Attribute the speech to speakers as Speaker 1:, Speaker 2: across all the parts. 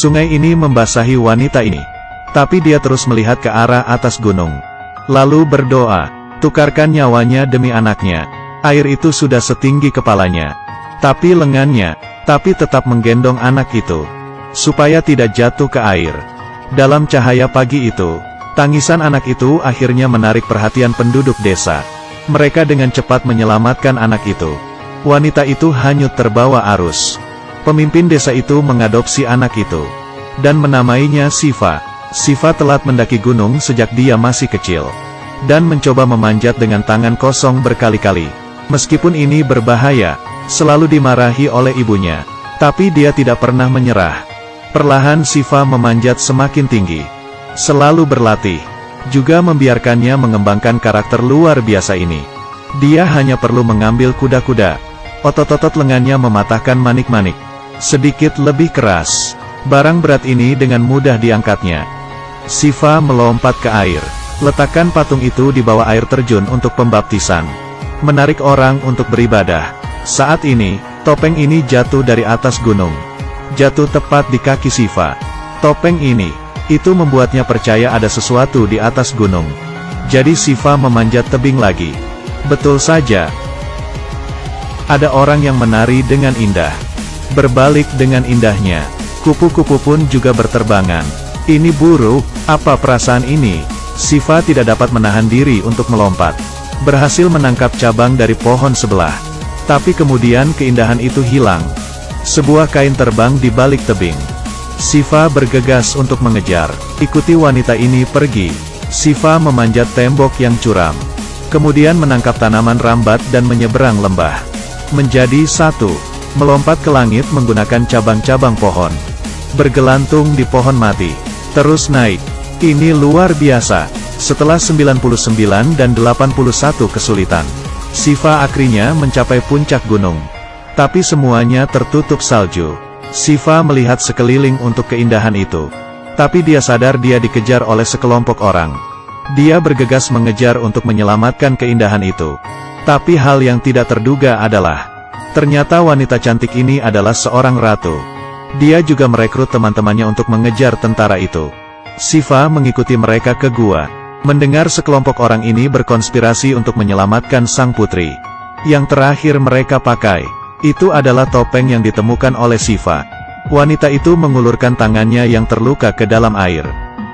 Speaker 1: Sungai ini membasahi wanita ini. Tapi dia terus melihat ke arah atas gunung. Lalu berdoa, tukarkan nyawanya demi anaknya. Air itu sudah setinggi kepalanya. Tapi lengannya, tapi tetap menggendong anak itu. Supaya tidak jatuh ke air. Dalam cahaya pagi itu, tangisan anak itu akhirnya menarik perhatian penduduk desa. Mereka dengan cepat menyelamatkan anak itu. Wanita itu hanyut terbawa arus. Pemimpin desa itu mengadopsi anak itu. Dan menamainya Siva. Siva telat mendaki gunung sejak dia masih kecil. Dan mencoba memanjat dengan tangan kosong berkali-kali. Meskipun ini berbahaya, selalu dimarahi oleh ibunya. Tapi dia tidak pernah menyerah. Perlahan Siva memanjat semakin tinggi. Selalu berlatih. Juga membiarkannya mengembangkan karakter luar biasa ini. Dia hanya perlu mengambil kuda-kuda. Otot-otot lengannya mematahkan manik-manik. Sedikit lebih keras. Barang berat ini dengan mudah diangkatnya. Siva melompat ke air. Letakkan patung itu di bawah air terjun untuk pembaptisan. Menarik orang untuk beribadah. Saat ini, topeng ini jatuh dari atas gunung. Jatuh tepat di kaki Siva. Topeng ini, itu membuatnya percaya ada sesuatu di atas gunung. Jadi Siva memanjat tebing lagi. Betul saja. Ada orang yang menari dengan indah. Berbalik dengan indahnya. Kupu-kupu pun juga berterbangan. Ini buruk, apa perasaan ini? Siva tidak dapat menahan diri untuk melompat. Berhasil menangkap cabang dari pohon sebelah. Tapi kemudian keindahan itu hilang. Sebuah kain terbang di balik tebing. Siva bergegas untuk mengejar. Ikuti wanita ini pergi. Siva memanjat tembok yang curam. Kemudian menangkap tanaman rambat dan menyeberang lembah. Menjadi satu. Melompat ke langit menggunakan cabang-cabang pohon. Bergelantung di pohon mati. Terus naik. Ini luar biasa. Setelah 99 dan 81 kesulitan. Siva akhirnya mencapai puncak gunung. Tapi semuanya tertutup salju. Siva melihat sekeliling untuk keindahan itu. Tapi dia sadar dia dikejar oleh sekelompok orang. Dia bergegas mengejar untuk menyelamatkan keindahan itu. Tapi hal yang tidak terduga adalah, ternyata wanita cantik ini adalah seorang ratu. Dia juga merekrut teman-temannya untuk mengejar tentara itu. Siva mengikuti mereka ke gua. Mendengar sekelompok orang ini berkonspirasi untuk menyelamatkan sang putri. Yang terakhir mereka pakai, itu adalah topeng yang ditemukan oleh Siva. Wanita itu mengulurkan tangannya yang terluka ke dalam air.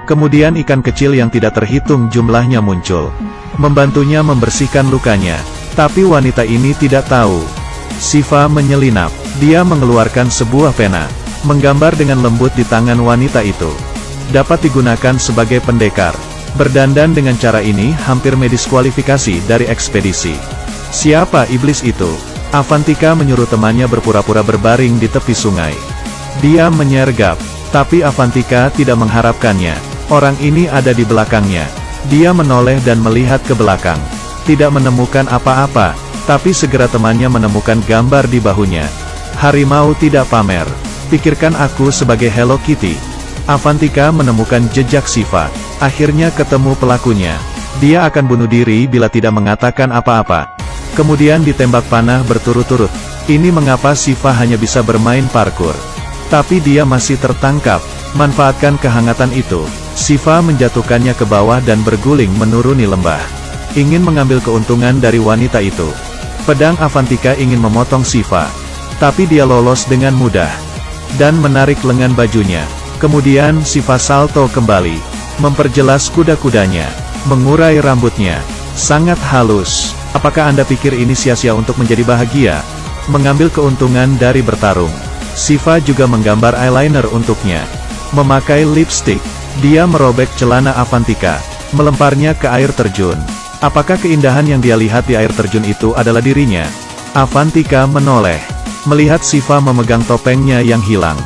Speaker 1: Kemudian ikan kecil yang tidak terhitung jumlahnya muncul. Membantunya membersihkan lukanya. Tapi wanita ini tidak tahu. Siva menyelinap. Dia mengeluarkan sebuah pena. Menggambar dengan lembut di tangan wanita itu. Dapat digunakan sebagai pendekar. Berdandan dengan cara ini hampir mendiskualifikasi dari ekspedisi. Siapa iblis itu? Avantika menyuruh temannya berpura-pura berbaring di tepi sungai. Dia menyergap, tapi Avantika tidak mengharapkannya. Orang ini ada di belakangnya. Dia menoleh dan melihat ke belakang. Tidak menemukan apa-apa, tapi segera temannya menemukan gambar di bahunya. Harimau tidak pamer. Pikirkan aku sebagai Hello Kitty. Avantika menemukan jejak Siva. Akhirnya ketemu pelakunya. Dia akan bunuh diri bila tidak mengatakan apa-apa. Kemudian ditembak panah berturut-turut. Ini mengapa Siva hanya bisa bermain parkur. Tapi dia masih tertangkap. Manfaatkan kehangatan itu. Siva menjatuhkannya ke bawah dan berguling menuruni lembah. Ingin mengambil keuntungan dari wanita itu. Pedang Avantika ingin memotong Siva. Tapi dia lolos dengan mudah. Dan menarik lengan bajunya. Kemudian Siva salto kembali. Memperjelas kuda-kudanya. Mengurai rambutnya. Sangat halus. Apakah Anda pikir ini sia-sia untuk menjadi bahagia? Mengambil keuntungan dari bertarung. Siva juga menggambar eyeliner untuknya. Memakai lipstick. Dia merobek celana Avantika. Melemparnya ke air terjun. Apakah keindahan yang dia lihat di air terjun itu adalah dirinya? Avantika menoleh. Melihat Siva memegang topengnya yang hilang.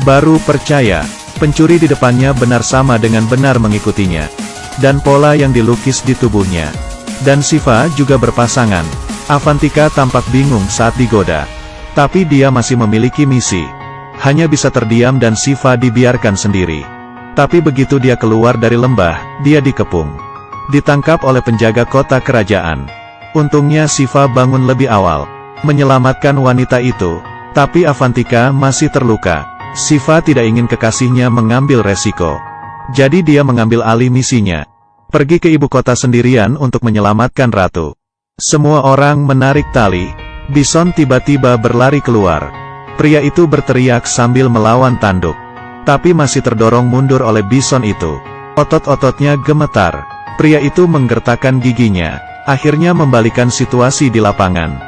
Speaker 1: Baru percaya. Pencuri di depannya benar sama dengan benar mengikutinya. Dan pola yang dilukis di tubuhnya. Dan Siva juga berpasangan. Avantika tampak bingung saat digoda. Tapi dia masih memiliki misi. Hanya bisa terdiam dan Siva dibiarkan sendiri. Tapi begitu dia keluar dari lembah, dia dikepung. Ditangkap oleh penjaga kota kerajaan. Untungnya Siva bangun lebih awal. Menyelamatkan wanita itu. Tapi Avantika masih terluka. Shiva tidak ingin kekasihnya mengambil resiko. Jadi dia mengambil alih misinya. Pergi ke ibu kota sendirian untuk menyelamatkan ratu. Semua orang menarik tali. Bison tiba-tiba berlari keluar. Pria itu berteriak sambil melawan tanduk. Tapi masih terdorong mundur oleh bison itu. Otot-ototnya gemetar. Pria itu menggertakkan giginya. Akhirnya membalikan situasi di lapangan.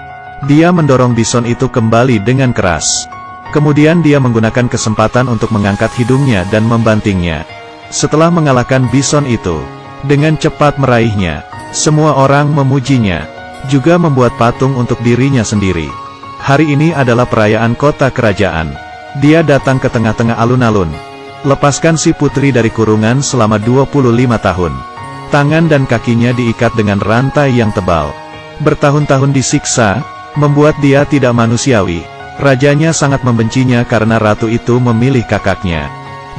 Speaker 1: Dia mendorong bison itu kembali dengan keras. Kemudian dia menggunakan kesempatan untuk mengangkat hidungnya dan membantingnya. Setelah mengalahkan bison itu, dengan cepat meraihnya, semua orang memujinya, juga membuat patung untuk dirinya sendiri. Hari ini adalah perayaan kota kerajaan. Dia datang ke tengah-tengah alun-alun. Lepaskan si putri dari kurungan selama 25 tahun. Tangan dan kakinya diikat dengan rantai yang tebal. Bertahun-tahun disiksa, membuat dia tidak manusiawi. Rajanya sangat membencinya karena ratu itu memilih kakaknya.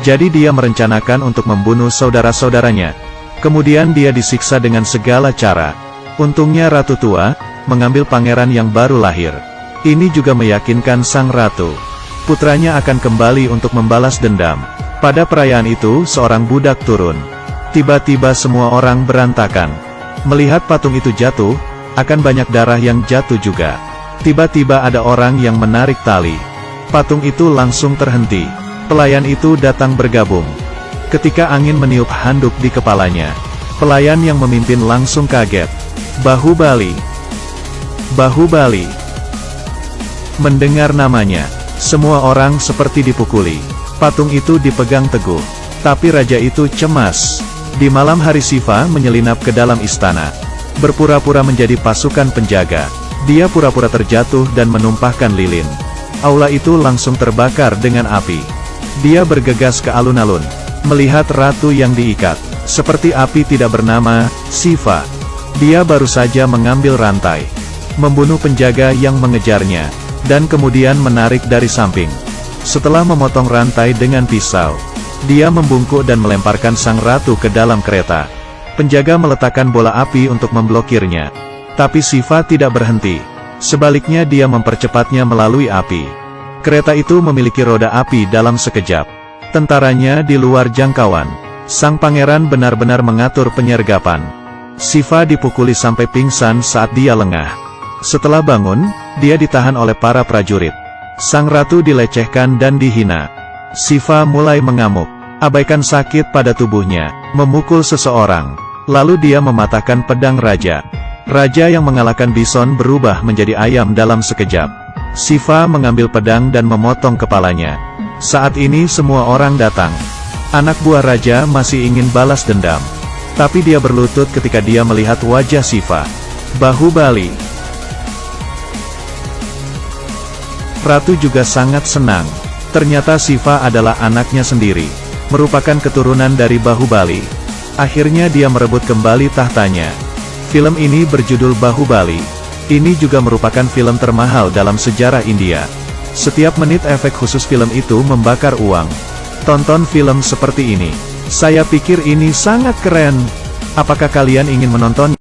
Speaker 1: Jadi dia merencanakan untuk membunuh saudara-saudaranya. Kemudian dia disiksa dengan segala cara. Untungnya ratu tua, mengambil pangeran yang baru lahir. Ini juga meyakinkan sang ratu. Putranya akan kembali untuk membalas dendam. Pada perayaan itu seorang budak turun. Tiba-tiba semua orang berantakan. Melihat patung itu jatuh, akan banyak darah yang jatuh juga. Tiba-tiba ada orang yang menarik tali. Patung itu langsung terhenti. Pelayan itu datang bergabung. Ketika angin meniup handuk di kepalanya, pelayan yang memimpin langsung kaget. Bahubali. Bahubali. Mendengar namanya, semua orang seperti dipukuli. Patung itu dipegang teguh. Tapi raja itu cemas. Di malam hari Shiva menyelinap ke dalam istana. Berpura-pura menjadi pasukan penjaga. Dia pura-pura terjatuh dan menumpahkan lilin. Aula itu langsung terbakar dengan api. Dia bergegas ke alun-alun. Melihat ratu yang diikat. Seperti api tidak bernama, Shiva. Dia baru saja mengambil rantai. Membunuh penjaga yang mengejarnya. Dan kemudian menarik dari samping. Setelah memotong rantai dengan pisau, dia membungkuk dan melemparkan sang ratu ke dalam kereta. Penjaga meletakkan bola api untuk memblokirnya. Tapi Shiva tidak berhenti. Sebaliknya dia mempercepatnya melalui api. Kereta itu memiliki roda api dalam sekejap. Tentaranya di luar jangkauan. Sang pangeran benar-benar mengatur penyergapan. Shiva dipukuli sampai pingsan saat dia lengah. Setelah bangun, dia ditahan oleh para prajurit. Sang ratu dilecehkan dan dihina. Shiva mulai mengamuk. Abaikan sakit pada tubuhnya, memukul seseorang. Lalu dia mematahkan pedang raja. Raja yang mengalahkan bison berubah menjadi ayam dalam sekejap. Shiva mengambil pedang dan memotong kepalanya. Saat ini semua orang datang. Anak buah raja masih ingin balas dendam. Tapi dia berlutut ketika dia melihat wajah Shiva. Bahubali. Ratu juga sangat senang. Ternyata Shiva adalah anaknya sendiri. Merupakan keturunan dari Bahubali. Akhirnya dia merebut kembali tahtanya. Film ini berjudul Bahubali. Ini juga merupakan film termahal dalam sejarah India. Setiap menit efek khusus film itu membakar uang. Tonton film seperti ini. Saya pikir ini sangat keren. Apakah kalian ingin menonton?